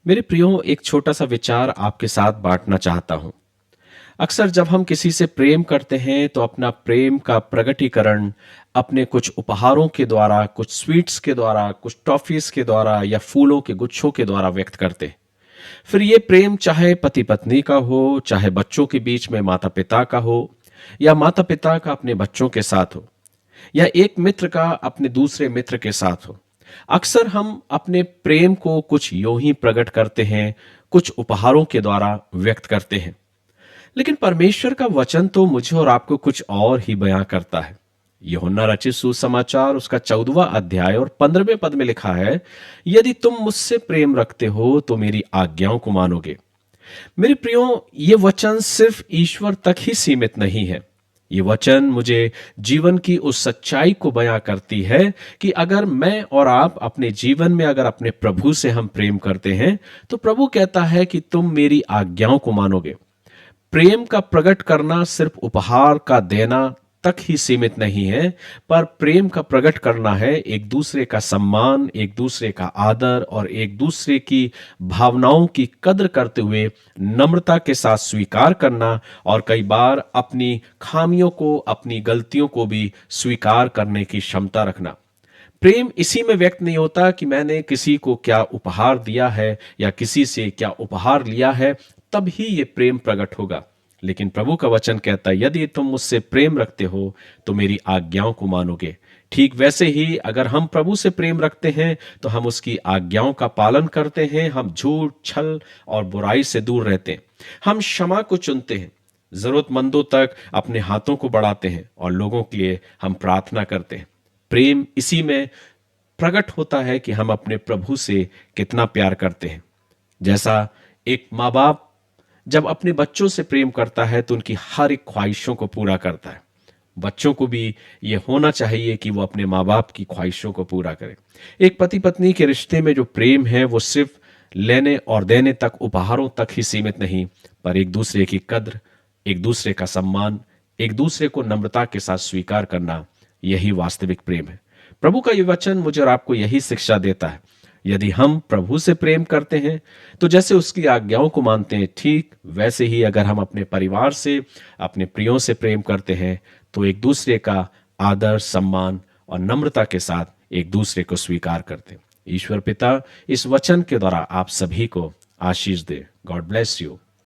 मेरे प्रियो, एक छोटा सा विचार आपके साथ बांटना चाहता हूं। अक्सर जब हम किसी से प्रेम करते हैं तो अपना प्रेम का प्रकटीकरण अपने कुछ उपहारों के द्वारा, कुछ स्वीट्स के द्वारा, कुछ टॉफीज के द्वारा या फूलों के गुच्छों के द्वारा व्यक्त करते हैं। फिर ये प्रेम चाहे पति पत्नी का हो, चाहे बच्चों के बीच में माता पिता का हो, या माता पिता का अपने बच्चों के साथ हो, या एक मित्र का अपने दूसरे मित्र के साथ हो। अक्सर हम अपने प्रेम को कुछ यूं ही प्रकट करते हैं, कुछ उपहारों के द्वारा व्यक्त करते हैं। लेकिन परमेश्वर का वचन तो मुझे और आपको कुछ और ही बयां करता है। यूहन्ना रचित सुसमाचार उसका 14वां अध्याय और 15वें पद में लिखा है, यदि तुम मुझसे प्रेम रखते हो तो मेरी आज्ञाओं को मानोगे। मेरे प्रियो, ये वचन सिर्फ ईश्वर तक ही सीमित नहीं है। ये वचन मुझे जीवन की उस सच्चाई को बयां करती है कि अगर मैं और आप अपने जीवन में अगर अपने प्रभु से हम प्रेम करते हैं, तो प्रभु कहता है कि तुम मेरी आज्ञाओं को मानोगे। प्रेम का प्रकट करना सिर्फ उपहार का देना तक ही सीमित नहीं है, पर प्रेम का प्रकट करना है एक दूसरे का सम्मान, एक दूसरे का आदर और एक दूसरे की भावनाओं की कद्र करते हुए नम्रता के साथ स्वीकार करना, और कई बार अपनी खामियों को, अपनी गलतियों को भी स्वीकार करने की क्षमता रखना। प्रेम इसी में व्यक्त नहीं होता कि मैंने किसी को क्या उपहार दिया है या किसी से क्या उपहार लिया है, तब ही ये प्रेम प्रकट होगा। लेकिन प्रभु का वचन कहता है, यदि तुम मुझसे प्रेम रखते हो तो मेरी आज्ञाओं को मानोगे। ठीक वैसे ही अगर हम प्रभु से प्रेम रखते हैं तो हम उसकी आज्ञाओं का पालन करते हैं। हम झूठ, छल और बुराई से दूर रहते हैं। हम क्षमा को चुनते हैं, जरूरतमंदों तक अपने हाथों को बढ़ाते हैं और लोगों के लिए हम प्रार्थना करते हैं। प्रेम इसी में प्रकट होता है कि हम अपने प्रभु से कितना प्यार करते हैं। जैसा एक माँ बाप जब अपने बच्चों से प्रेम करता है तो उनकी हर एक ख्वाहिशों को पूरा करता है। बच्चों को भी यह होना चाहिए कि वो अपने माँ बाप की ख्वाहिशों को पूरा करें। एक पति पत्नी के रिश्ते में जो प्रेम है वो सिर्फ लेने और देने तक, उपहारों तक ही सीमित नहीं, पर एक दूसरे की कद्र, एक दूसरे का सम्मान, एक दूसरे को नम्रता के साथ स्वीकार करना, यही वास्तविक प्रेम है। प्रभु का यह वचन मुझे और आपको यही शिक्षा देता है। यदि हम प्रभु से प्रेम करते हैं तो जैसे उसकी आज्ञाओं को मानते हैं, ठीक वैसे ही अगर हम अपने परिवार से, अपने प्रियों से प्रेम करते हैं तो एक दूसरे का आदर, सम्मान और नम्रता के साथ एक दूसरे को स्वीकार करते हैं। ईश्वर पिता इस वचन के द्वारा आप सभी को आशीष दे। God bless you.